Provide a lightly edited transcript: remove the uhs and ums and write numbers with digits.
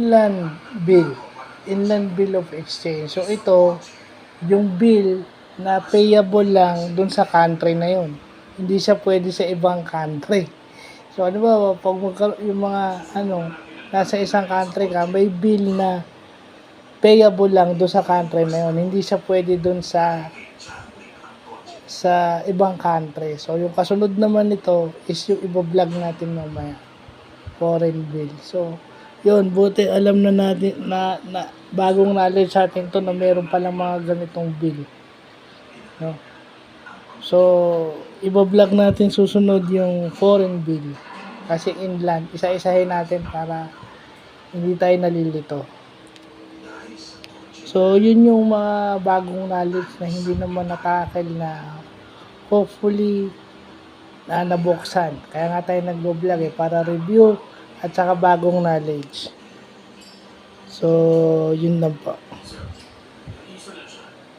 inland bill. Inland bill of exchange. So ito, yung bill na payable lang dun sa country na yun. Hindi siya pwede sa ibang country. So ano ba, pag yung mga nasa isang country ka, may bill na payable lang dun sa country na yun. Hindi siya pwede dun sa ibang country. So yung kasunod naman nito is yung ibo-vlog natin mamaya. Foreign bill. So yun, buti alam na natin na bagong knowledge sa atin to na meron palang mga ganitong bill. No? So, iba-vlog natin susunod yung foreign bill. Kasi inland, isa-isahin natin para hindi tayo nalilito. So, yun yung mga bagong knowledge na hindi naman nakakil na hopefully na nabuksan. Kaya nga tayo nag-vlog para review at saka bagong knowledge. So, yun lang po.